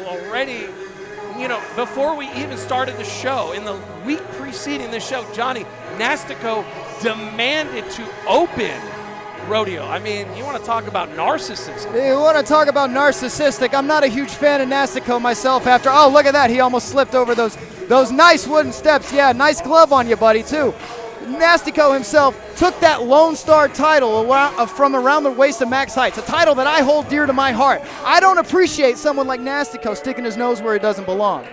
already, before we even started the show, in the week preceding the show, Johnny, Nastico demanded to open rodeo. I mean, you want to talk about narcissism. You want to talk about narcissistic. I'm not a huge fan of Nastico myself after, oh, look at that. He almost slipped over those nice wooden steps. Yeah, nice glove on you, buddy, too. Nastico himself took that Lone Star title from around the waist of Max Heights, a title that I hold dear to my heart. I don't appreciate someone like Nastico sticking his nose where he doesn't belong.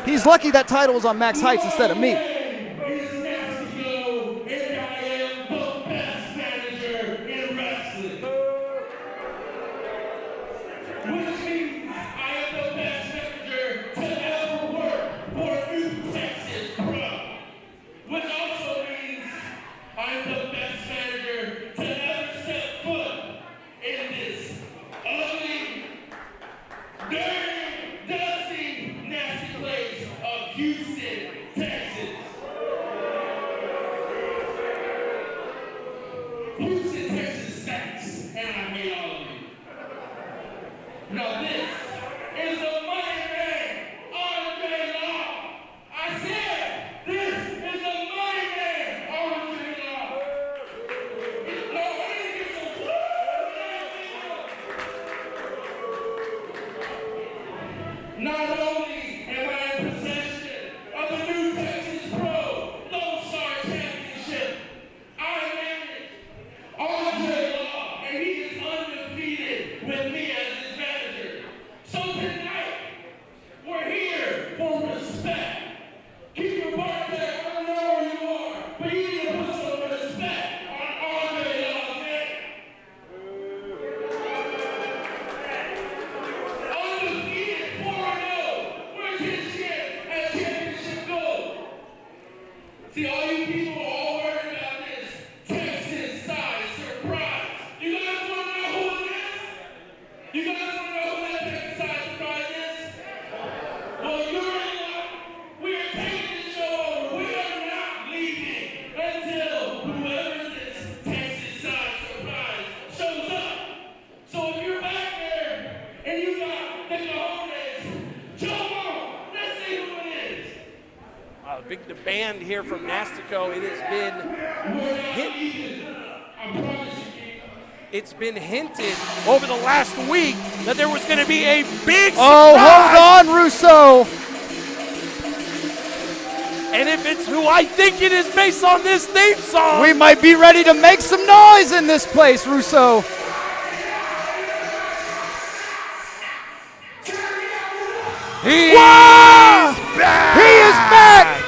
He's lucky that title was on Max Heights instead of me. Big demand here from Nastico. It's been hinted over the last week that there was going to be a big surprise. Oh, hold on, Russo. And if it's who I think it is based on this theme song, we might be ready to make some noise in this place, Russo. He is back. He is back.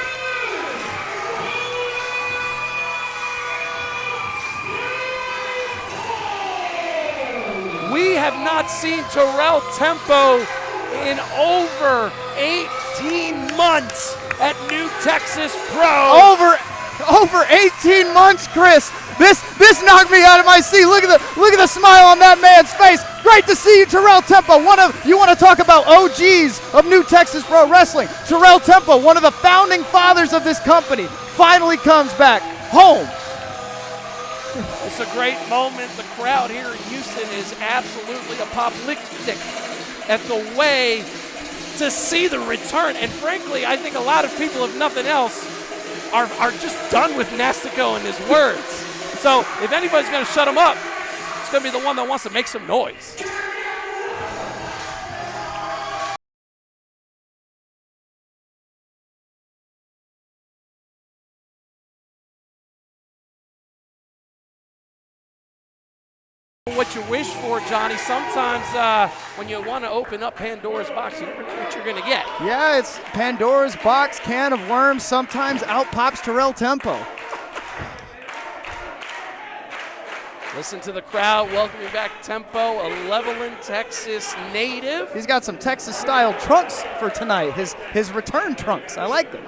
We have not seen Terrell Tempo in over 18 months at New Texas Pro. Over 18 months, Chris. This knocked me out of my seat. Look at the smile on that man's face. Great to see you, Terrell Tempo. You want to talk about OGs of New Texas Pro Wrestling? Terrell Tempo, one of the founding fathers of this company, finally comes back home. It's a great moment. The crowd here in Houston is absolutely apoplectic at the way to see the return. And frankly, I think a lot of people, if nothing else, are just done with Nastico and his words. So if anybody's going to shut him up, it's going to be the one that wants to make some noise. What you wish for, Johnny. Sometimes when you want to open up Pandora's box, you never know what you're going to get. Yeah, it's Pandora's box, can of worms. Sometimes out pops Terrell Tempo. Listen to the crowd welcoming back Tempo, a Levelland, Texas native. He's got some Texas-style trunks for tonight, his return trunks. I like them.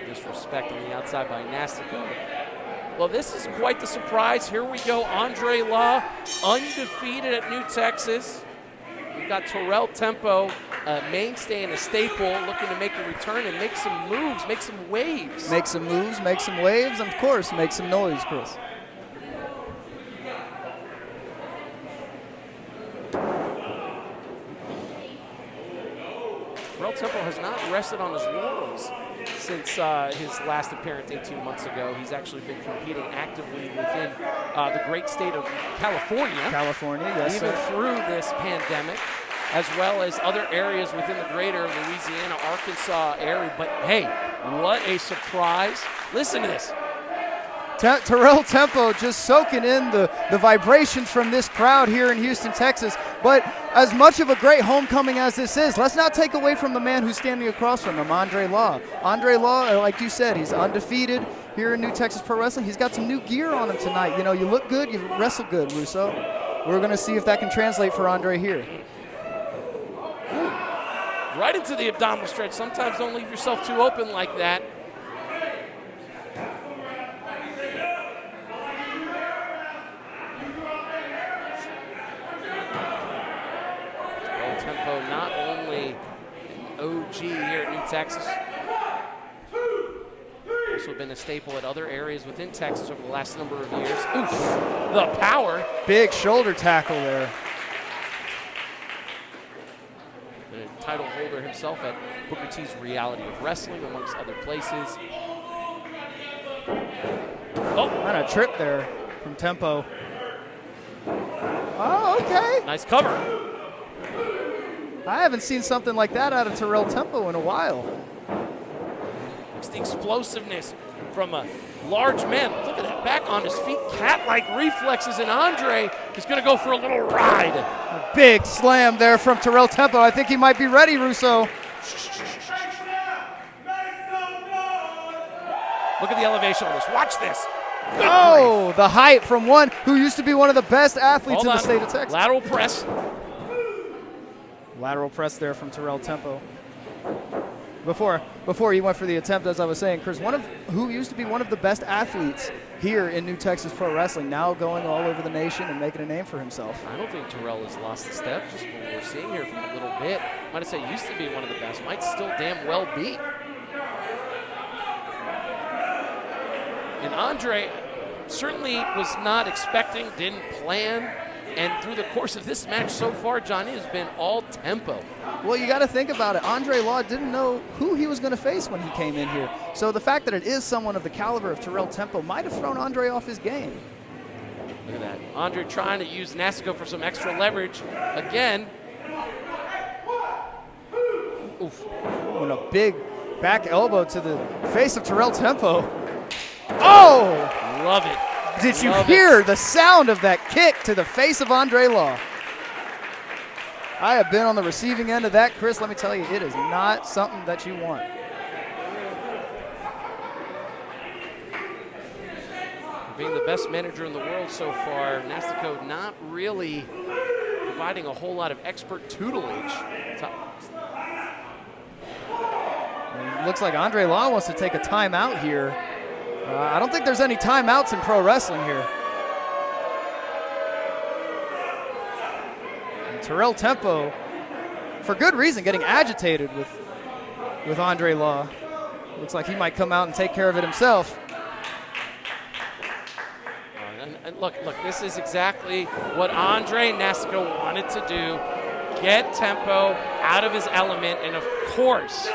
Disrespect on the outside by Nastico. Well, this is quite the surprise. Here we go, Andre Law, undefeated at New Texas. We've got Terrell Tempo, a mainstay and a staple, looking to make a return and make some moves, make some waves. Make some moves, make some waves, and of course, make some noise, Chris. Tempo has not rested on his laurels since his last appearance 18 months ago. He's actually been competing actively within the great state of California. Yes, even sir. through this pandemic, as well as other areas within the greater Louisiana, Arkansas area. But hey, what a surprise. Listen to this. Terrell Tempo just soaking in the vibrations from this crowd here in Houston, Texas. But as much of a great homecoming as this is, let's not take away from the man who's standing across from him, Andre Law. Andre Law, like you said, he's undefeated here in New Texas Pro Wrestling. He's got some new gear on him tonight. You know, you look good, you wrestle good, Russo. We're going to see if that can translate for Andre here. Right into the abdominal stretch. Sometimes don't leave yourself too open like that. Terrell Tempo, not only an OG here at New Texas, also been a staple at other areas within Texas over the last number of years. Oof, the power. Big shoulder tackle there. The title holder himself at Booker T's Reality of Wrestling, amongst other places. Oh, And a trip there from Tempo. Oh, okay. nice cover. I haven't seen something like that out of Terrell Tempo in a while. It's the explosiveness from a large man. Look at that, back on his feet, cat-like reflexes, and Andre is going to go for a little ride. A big slam there from Terrell Tempo. I think he might be ready, Russo. Look at the elevation on this. Watch this. Good Oh, grief. the height from one who used to be one of the best athletes Hold in the on. state of Texas. Lateral press. Lateral press there from Terrell Tempo. Before he went for the attempt, as I was saying, Chris, who used to be one of the best athletes here in New Texas Pro Wrestling, now going all over the nation and making a name for himself. I don't think Terrell has lost a step, just what we're seeing here from a little bit. Might have said used to be one of the best, might still damn well be. And Andre certainly was not expecting, didn't plan, and through the course of this match so far, Johnny, has been all tempo. Well, you got to think about it. Andre Law didn't know who he was going to face when he came in here. So the fact that it is someone of the caliber of Terrell Tempo might have thrown Andre off his game. Look at that. Andre trying to use Nastico for some extra leverage. Again. Oof. And a big back elbow to the face of Terrell Tempo. Oh! Love it. Did you Love hear the sound of that kick to the face of Andre Law? I have been on the receiving end of that, Chris. Let me tell you, it is not something that you want. Being the best manager in the world so far, Nastico not really providing a whole lot of expert tutelage. It looks like Andre Law wants to take a timeout here. I don't think there's any timeouts in pro wrestling here. And Terrell Tempo, for good reason, getting agitated with Andre Law. Looks like he might come out and take care of it himself. And look, this is exactly what Andre Nastico wanted to do. Get Tempo out of his element, and of course,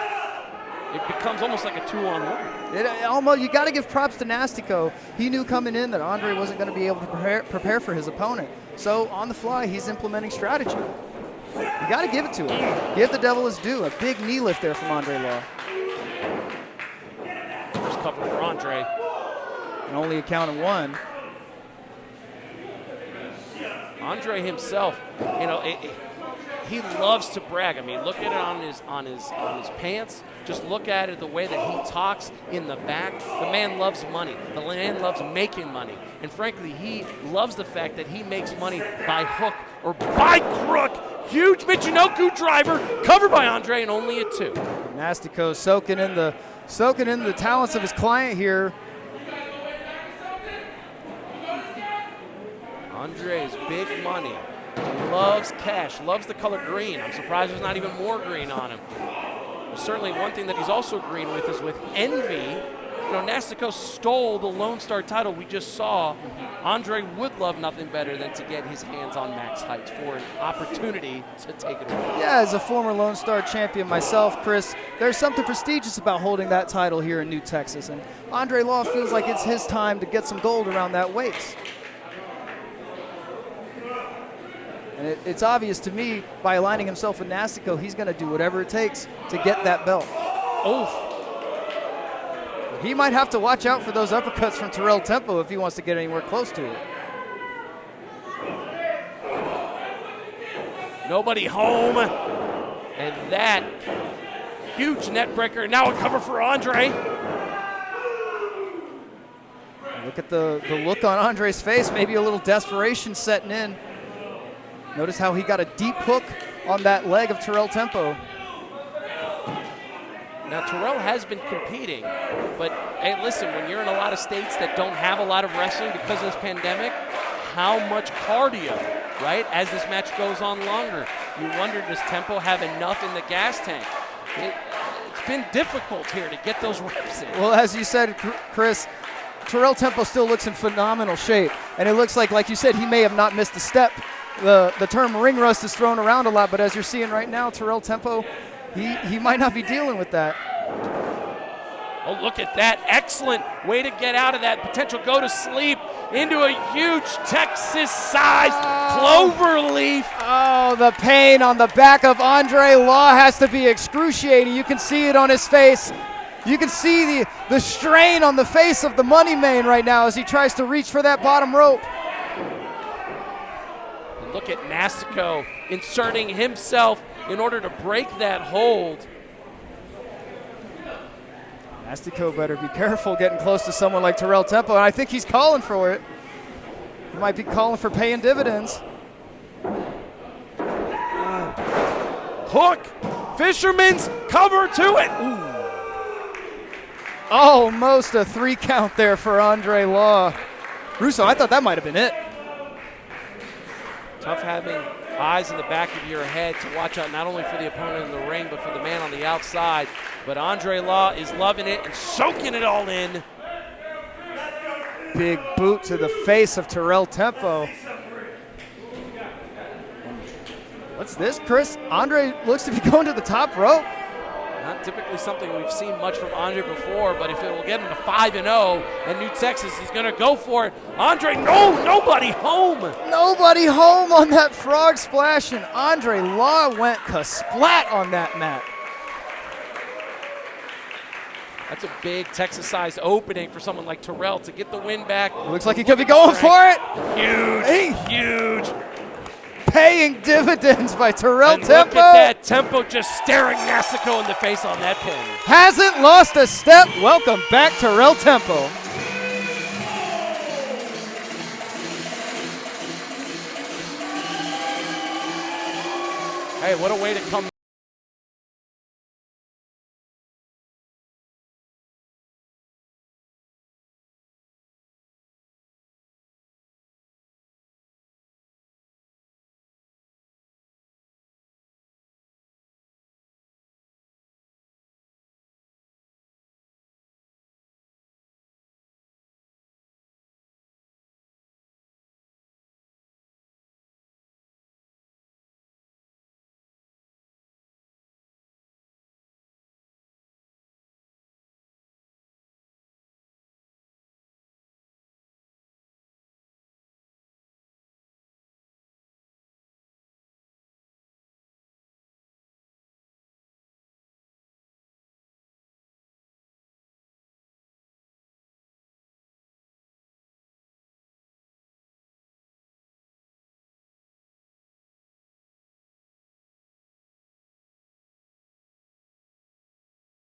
it becomes almost like a 2-on-1. You got to give props to Nastico. He knew coming in that Andre wasn't going to be able to prepare for his opponent. So on the fly, he's implementing strategy. You got to give it to him. Give the devil his due. A big knee lift there from Andre Law. First cover for Andre. And only a count of one. Andre himself, he loves to brag. I mean, look at it on his pants. Just look at it the way that he talks in the back. The man loves money. The man loves making money. And frankly, he loves the fact that he makes money by hook or by crook. Huge Michinoku driver, covered by Andre, and only a 2. Nastico soaking in the talents of his client here. Andre is big money. Loves cash, loves the color green. I'm surprised there's not even more green on him. Certainly one thing that he's also green with is with envy Nastico stole the Lone Star title we just saw. Andre would love nothing better than to get his hands on Max Heights for an opportunity to take it away. Yeah, as a former Lone Star champion myself, Chris, there's something prestigious about holding that title here in New Texas, and Andre Law feels like it's his time to get some gold around that waist. And it's obvious to me, by aligning himself with Nastico, he's going to do whatever it takes to get that belt. Oof. He might have to watch out for those uppercuts from Terrell Tempo if he wants to get anywhere close to it. Nobody home. And that huge net breaker. Now a cover for Andre. Look at the look on Andre's face. Maybe a little desperation setting in. Notice how he got a deep hook on that leg of Terrell Tempo. Now, Terrell has been competing, but hey, listen, when you're in a lot of states that don't have a lot of wrestling because of this pandemic, how much cardio, right, as this match goes on longer? You wonder, does Tempo have enough in the gas tank? It's been difficult here to get those reps in. Well, as you said, Chris, Terrell Tempo still looks in phenomenal shape, and it looks like you said, he may have not missed a step. The term ring rust is thrown around a lot, but as you're seeing right now, Terrell Tempo, he might not be dealing with that. Oh, look at that. Excellent way to get out of that potential go to sleep into a huge Texas-sized clover leaf. Oh, the pain on the back of Andre Law has to be excruciating. You can see it on his face. You can see the strain on the face of the Money Man right now as he tries to reach for that bottom rope. And look at Nastico inserting himself in order to break that hold. Nastico better be careful getting close to someone like Terrell Tempo, and I think he's calling for it. He might be calling for paying dividends. Hook, fisherman's cover to it. Almost a 3 count there for Andre Law. Russo, I thought that might have been it. Tough having eyes in the back of your head to watch out not only for the opponent in the ring, but for the man on the outside. But Andre Law is loving it and soaking it all in. Big boot to the face of Terrell Tempo. What's this, Chris? Andre looks to be going to the top rope. Not typically something we've seen much from Andre before, but if it will get him to 5-0 and New Texas, he's going to go for it. Andre, no, nobody home. Nobody home on that frog splash, and Andre Law went ka-splat on that mat. That's a big Texas-sized opening for someone like Terrell to get the win back. Looks like he could be going for it. Huge. Paying dividends by Terrell Tempo. Look at that, Tempo just staring Nastico in the face on that pin. Hasn't lost a step. Welcome back, Terrell Tempo. Hey, what a way to come